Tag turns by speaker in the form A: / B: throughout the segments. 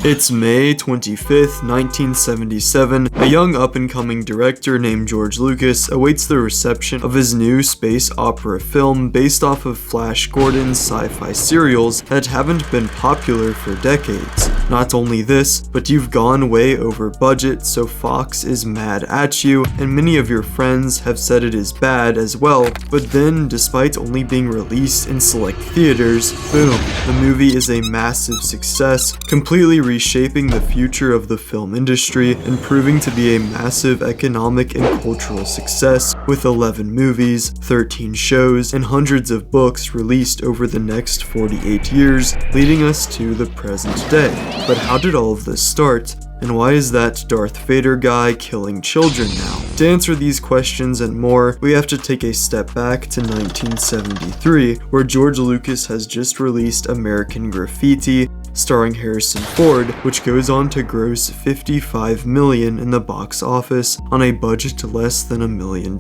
A: It's May 25th, 1977. A young up-and-coming director named George Lucas awaits the reception of his new space opera film based off of Flash Gordon's sci-fi serials that haven't been popular for decades. Not only this, but you've gone way over budget, so Fox is mad at you, and many of your friends have said it is bad as well. But then, despite only being released in select theaters, boom, the movie is a massive success, completely reshaping the future of the film industry and proving to be a massive economic and cultural success, with 11 movies, 13 shows, and hundreds of books released over the next 48 years, leading us to the present day. But how did all of this start? And why is that Darth Vader guy killing children now? To answer these questions and more, we have to take a step back to 1973, where George Lucas has just released American Graffiti, starring Harrison Ford, which goes on to gross $55 million in the box office on a budget less than $1 million.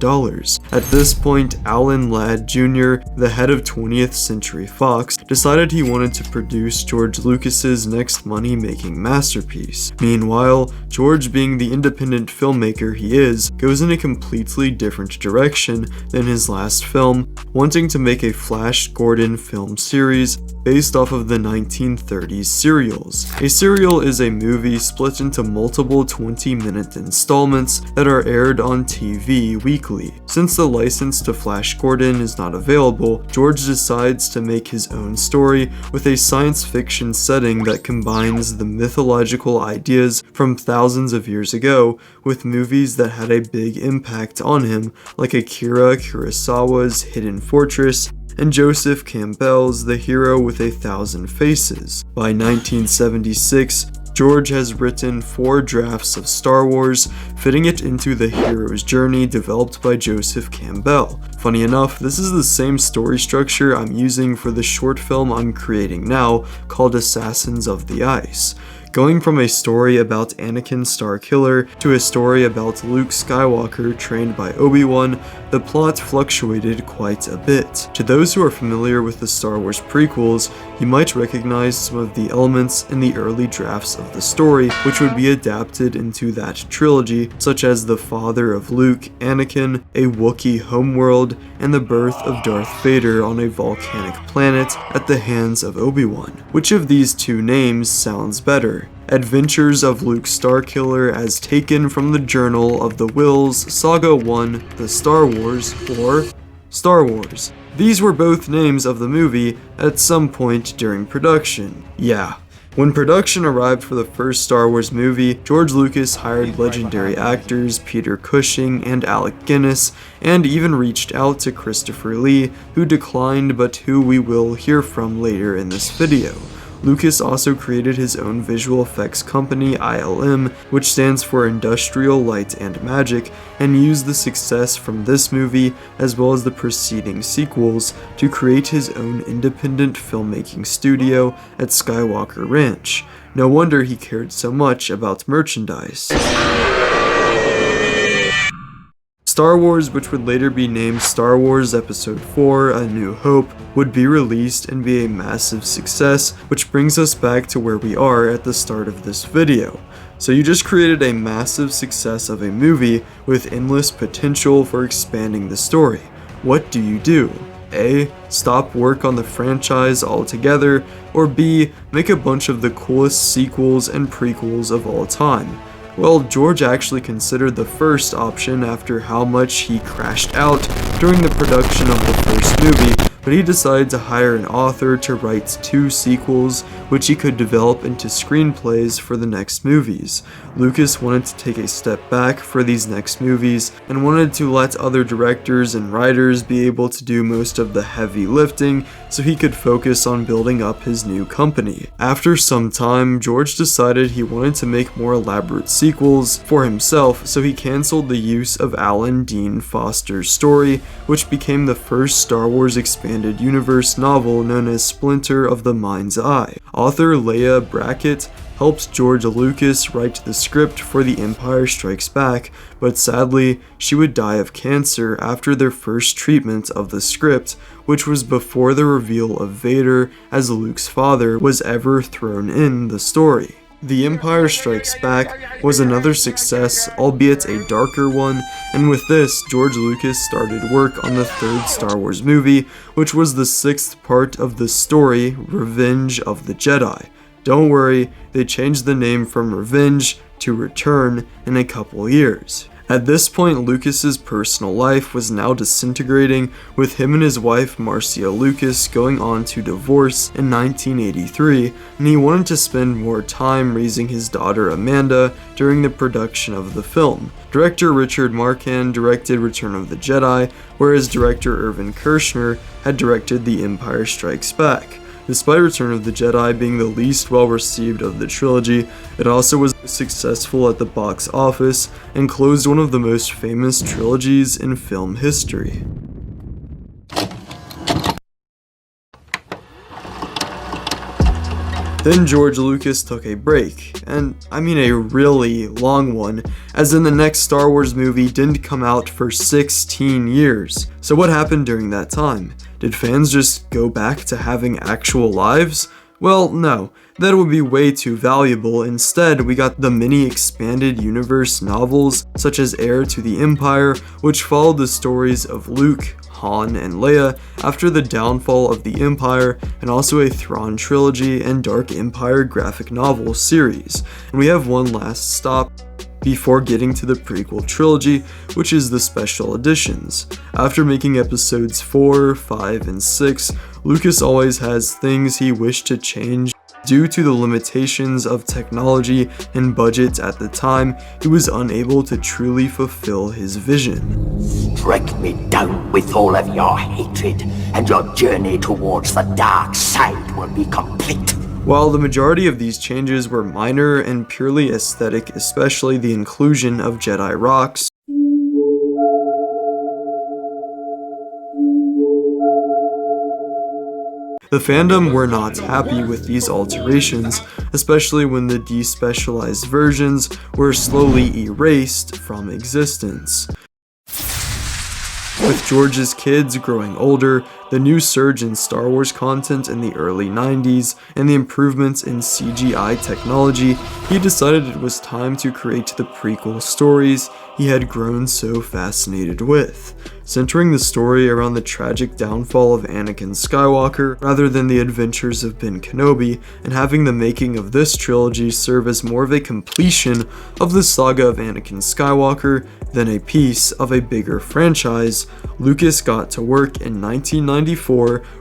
A: At this point, Alan Ladd Jr., the head of 20th Century Fox, decided he wanted to produce George Lucas's next money-making masterpiece. Meanwhile, George, being the independent filmmaker he is, goes in a completely different direction than his last film, wanting to make a Flash Gordon film series based off of the 1930s serials. A serial is a movie split into multiple 20-minute installments that are aired on TV weekly. Since the license to Flash Gordon is not available, George decides to make his own story with a science fiction setting that combines the mythological ideas from thousands of years ago with movies that had a big impact on him, like Akira Kurosawa's Hidden Fortress and Joseph Campbell's The Hero with a Thousand Faces. By 1976, George has written 4 drafts of Star Wars, fitting it into the hero's journey developed by Joseph Campbell. Funny enough, this is the same story structure I'm using for the short film I'm creating now, called Assassins of the Ice. Going from a story about Anakin Starkiller to a story about Luke Skywalker trained by Obi-Wan, the plot fluctuated quite a bit. To those who are familiar with the Star Wars prequels, you might recognize some of the elements in the early drafts of the story, which would be adapted into that trilogy, such as the father of Luke, Anakin, a Wookiee homeworld, and the birth of Darth Vader on a volcanic planet at the hands of Obi-Wan. Which of these two names sounds better? Adventures of Luke Starkiller as taken from the Journal of the Whills, Saga 1, The Star Wars, or Star Wars. These were both names of the movie at some point during production. Yeah. When production arrived for the first Star Wars movie, George Lucas hired legendary actors Peter Cushing and Alec Guinness, and even reached out to Christopher Lee, who declined but who we will hear from later in this video. Lucas also created his own visual effects company, ILM, which stands for Industrial Light and Magic, and used the success from this movie, as well as the preceding sequels, to create his own independent filmmaking studio at Skywalker Ranch. No wonder he cared so much about merchandise. Star Wars, which would later be named Star Wars Episode 4: A New Hope, would be released and be a massive success, which brings us back to where we are at the start of this video. So you just created a massive success of a movie with endless potential for expanding the story. What do you do? A. Stop work on the franchise altogether, or B. Make a bunch of the coolest sequels and prequels of all time. Well, George actually considered the first option after how much he crashed out during the production of the first movie, but he decided to hire an author to write 2 sequels, which he could develop into screenplays for the next movies. Lucas wanted to take a step back for these next movies, and wanted to let other directors and writers be able to do most of the heavy lifting, so he could focus on building up his new company. After some time, George decided he wanted to make more elaborate sequels for himself, so he canceled the use of Alan Dean Foster's story, which became the first Star Wars expanded universe novel known as Splinter of the Mind's Eye. Author Leah Brackett helped George Lucas write the script for The Empire Strikes Back, but sadly, she would die of cancer after their first treatment of the script, which was before the reveal of Vader as Luke's father was ever thrown in the story. The Empire Strikes Back was another success, albeit a darker one, and with this, George Lucas started work on the third Star Wars movie, which was the sixth part of the story, Revenge of the Jedi. Don't worry, they changed the name from Revenge to Return in a couple years. At this point, Lucas's personal life was now disintegrating, with him and his wife Marcia Lucas going on to divorce in 1983, and he wanted to spend more time raising his daughter Amanda during the production of the film. Director Richard Marquand directed Return of the Jedi, whereas director Irvin Kershner had directed The Empire Strikes Back. Despite Return of the Jedi being the least well-received of the trilogy, it also was successful at the box office and closed one of the most famous trilogies in film history. Then George Lucas took a break, and I mean a really long one, as in the next Star Wars movie didn't come out for 16 years. So what happened during that time? Did fans just go back to having actual lives? Well, no, that would be way too valuable. Instead, we got the many expanded universe novels, such as Heir to the Empire, which followed the stories of Luke, Han, and Leia after the downfall of the Empire, and also a Thrawn trilogy and Dark Empire graphic novel series. And we have one last stop before getting to the Prequel Trilogy, which is the special editions. After making episodes 4, 5, and 6, Lucas always has things he wished to change. Due to the limitations of technology and budget at the time, he was unable to truly fulfill his vision.
B: Strike me down with all of your hatred, and your journey towards the dark side will be complete.
A: While the majority of these changes were minor and purely aesthetic, especially the inclusion of Jedi rocks, the fandom were not happy with these alterations, especially when the despecialized versions were slowly erased from existence. With George's kids growing older, the new surge in Star Wars content in the early 90s, and the improvements in CGI technology, he decided it was time to create the prequel stories he had grown so fascinated with, centering the story around the tragic downfall of Anakin Skywalker rather than the adventures of Ben Kenobi, and having the making of this trilogy serve as more of a completion of the saga of Anakin Skywalker than a piece of a bigger franchise. Lucas got to work in 1994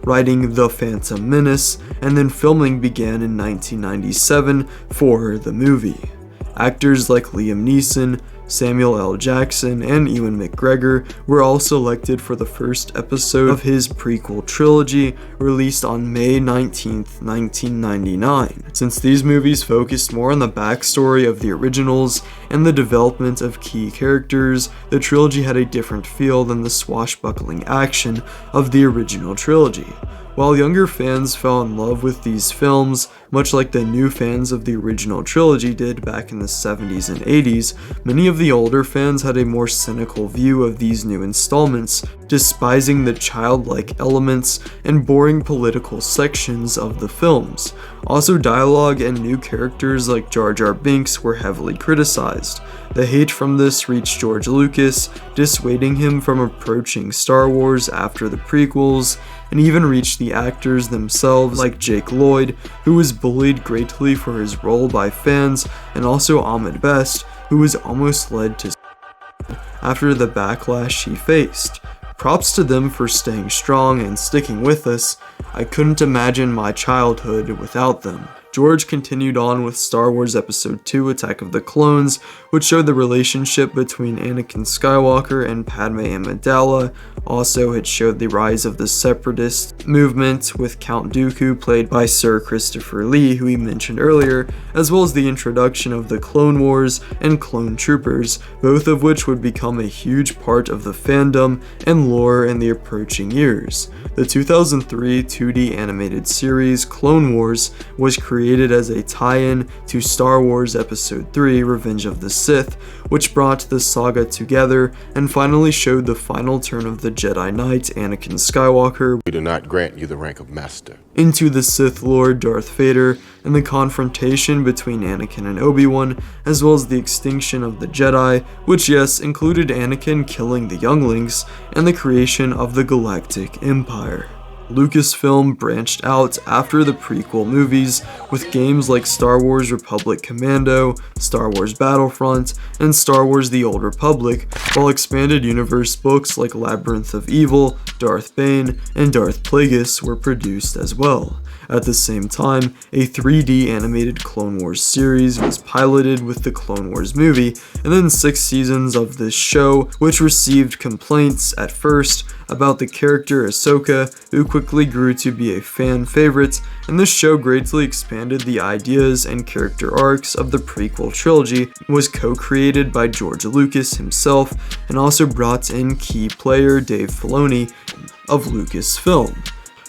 A: writing The Phantom Menace, and then filming began in 1997 for the movie. Actors like Liam Neeson, Samuel L. Jackson, and Ewan McGregor were all selected for the first episode of his prequel trilogy, released on May 19, 1999. Since these movies focused more on the backstory of the originals and the development of key characters, the trilogy had a different feel than the swashbuckling action of the original trilogy. While younger fans fell in love with these films, much like the new fans of the original trilogy did back in the 70s and 80s, many of the older fans had a more cynical view of these new installments, despising the childlike elements and boring political sections of the films. Also, dialogue and new characters like Jar Jar Binks were heavily criticized. The hate from this reached George Lucas, dissuading him from approaching Star Wars after the prequels, and even reached the actors themselves like Jake Lloyd, who was bullied greatly for his role by fans, and also Ahmed Best, who was almost led to after the backlash he faced. Props to them for staying strong and sticking with us. I couldn't imagine my childhood without them. George continued on with Star Wars Episode 2 Attack of the Clones, which showed the relationship between Anakin Skywalker and Padme Amidala. Also, it showed the rise of the separatist movement with Count Dooku, played by Sir Christopher Lee, who we mentioned earlier, as well as the introduction of the Clone Wars and Clone Troopers, both of which would become a huge part of the fandom and lore in the approaching years. The 2003 2D animated series Clone Wars was created created as a tie-in to Star Wars Episode 3: Revenge of the Sith, which brought the saga together and finally showed the final turn of the Jedi Knight Anakin Skywalker.
C: We do not grant you the rank of Master.
A: Into the Sith Lord Darth Vader, and the confrontation between Anakin and Obi-Wan, as well as the extinction of the Jedi, which yes, included Anakin killing the younglings, and the creation of the Galactic Empire. Lucasfilm branched out after the prequel movies with games like Star Wars Republic Commando, Star Wars Battlefront, and Star Wars The Old Republic, while expanded universe books like Labyrinth of Evil, Darth Bane, and Darth Plagueis were produced as well. At the same time, a 3D animated Clone Wars series was piloted with the Clone Wars movie, and then 6 seasons of this show, which received complaints at first about the character Ahsoka, who quickly grew to be a fan favorite, and this show greatly expanded the ideas and character arcs of the Prequel Trilogy, was co-created by George Lucas himself, and also brought in key player Dave Filoni of Lucasfilm.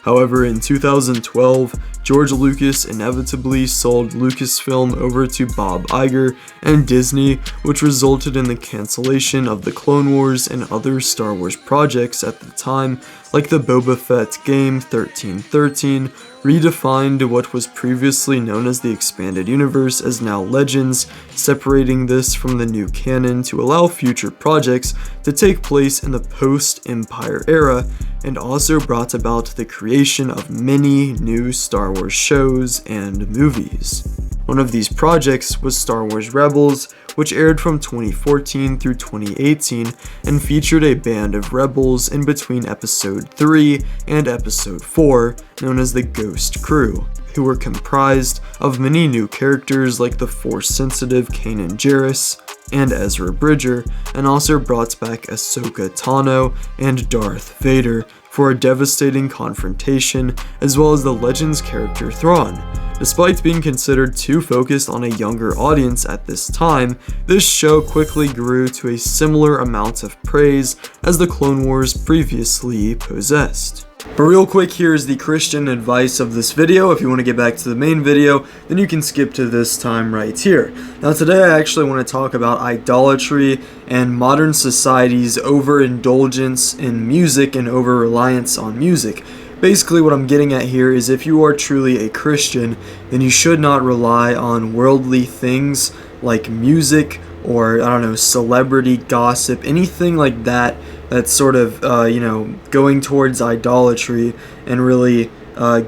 A: However, in 2012, George Lucas inevitably sold Lucasfilm over to Bob Iger and Disney, which resulted in the cancellation of the Clone Wars and other Star Wars projects at the time, like the Boba Fett game 1313, redefined what was previously known as the Expanded Universe as now Legends, separating this from the new canon to allow future projects to take place in the post-Empire era, and also brought about the creation of many new Star Wars shows and movies. One of these projects was Star Wars Rebels, which aired from 2014 through 2018 and featured a band of rebels in between Episode 3 and Episode 4, known as the Ghost Crew, who were comprised of many new characters like the Force-sensitive Kanan Jarrus and Ezra Bridger, and also brought back Ahsoka Tano and Darth Vader for a devastating confrontation, as well as the Legends character Thrawn. Despite being considered too focused on a younger audience at this time, this show quickly grew to a similar amount of praise as the Clone Wars previously possessed. But real quick, here's the Christian advice of this video. If you want to get back to the main video, then you can skip to this time right here. Now today I actually want to talk about idolatry and modern society's overindulgence in music and over-reliance on music. Basically what I'm getting at here is if you are truly a Christian, then you should not rely on worldly things like music or, I don't know, celebrity gossip, anything like that that's sort of, going towards idolatry and really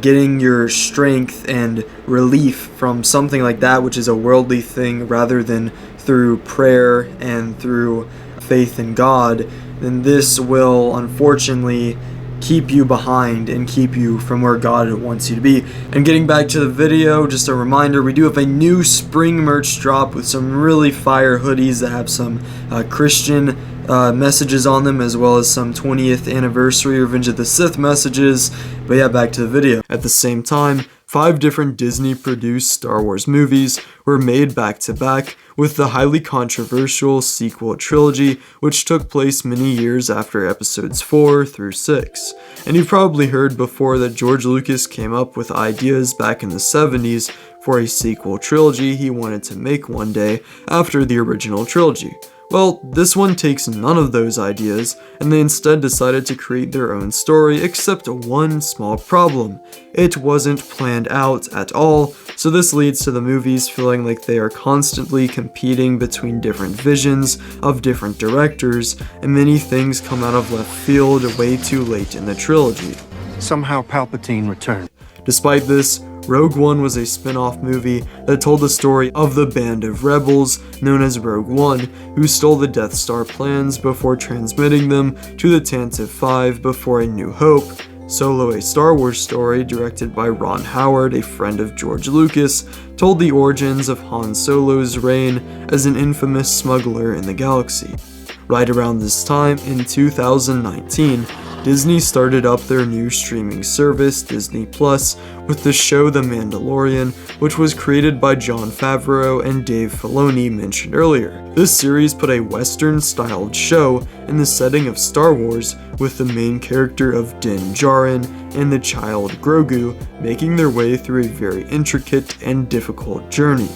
A: getting your strength and relief from something like that, which is a worldly thing, rather than through prayer and through faith in God, then this will unfortunately keep you behind and keep you from where God wants you to be. And getting back to the video, just a reminder, we do have a new spring merch drop with some really fire hoodies that have some Christian messages on them, as well as some 20th anniversary Revenge of the Sith messages. But yeah, back to the video. At the same time, 5 different Disney-produced Star Wars movies were made back-to-back, with the highly controversial sequel trilogy, which took place many years after episodes 4 through 6. And you've probably heard before that George Lucas came up with ideas back in the 70s for a sequel trilogy he wanted to make one day after the original trilogy. Well, this one takes none of those ideas, and they instead decided to create their own story, except one small problem. It wasn't planned out at all, so this leads to the movies feeling like they are constantly competing between different visions of different directors, and many things come out of left field way too late in the trilogy.
D: Somehow Palpatine returned.
A: Despite this, Rogue One was a spin-off movie that told the story of the band of rebels known as Rogue One, who stole the Death Star plans before transmitting them to the Tantive 5 before A New Hope. Solo, a Star Wars story directed by Ron Howard, a friend of George Lucas, told the origins of Han Solo's reign as an infamous smuggler in the galaxy. Right around this time, in 2019, Disney started up their new streaming service, Disney Plus, with the show The Mandalorian, which was created by Jon Favreau and Dave Filoni mentioned earlier. This series put a Western-styled show in the setting of Star Wars, with the main character of Din Djarin and the child Grogu making their way through a very intricate and difficult journey.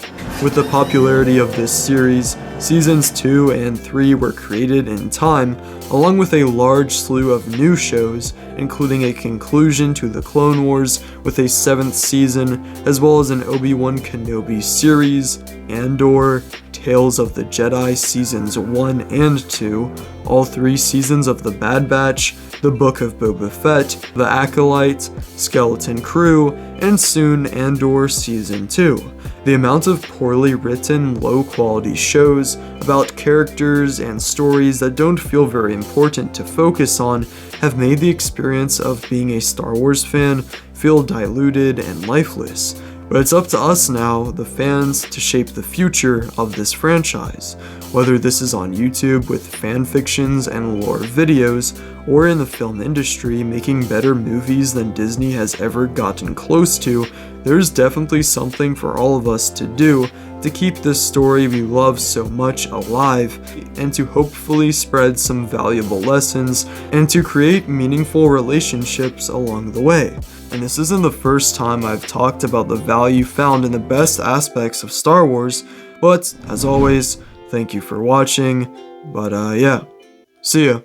A: With the popularity of this series, seasons 2 and 3 were created in time, along with a large slew of new shows, including a conclusion to the Clone Wars with a 7th season, as well as an Obi-Wan Kenobi series, Andor, Tales of the Jedi Seasons 1 and 2, all 3 seasons of The Bad Batch, The Book of Boba Fett, The Acolyte, Skeleton Crew, and soon Andor Season 2. The amount of poorly written, low-quality shows about characters and stories that don't feel very important to focus on have made the experience of being a Star Wars fan feel diluted and lifeless. But it's up to us now, the fans, to shape the future of this franchise, whether this is on YouTube with fanfictions and lore videos, or in the film industry making better movies than Disney has ever gotten close to. There's definitely something for all of us to do to keep this story we love so much alive, and to hopefully spread some valuable lessons, and to create meaningful relationships along the way. And this isn't the first time I've talked about the value found in the best aspects of Star Wars, but as always, thank you for watching, but yeah, see ya.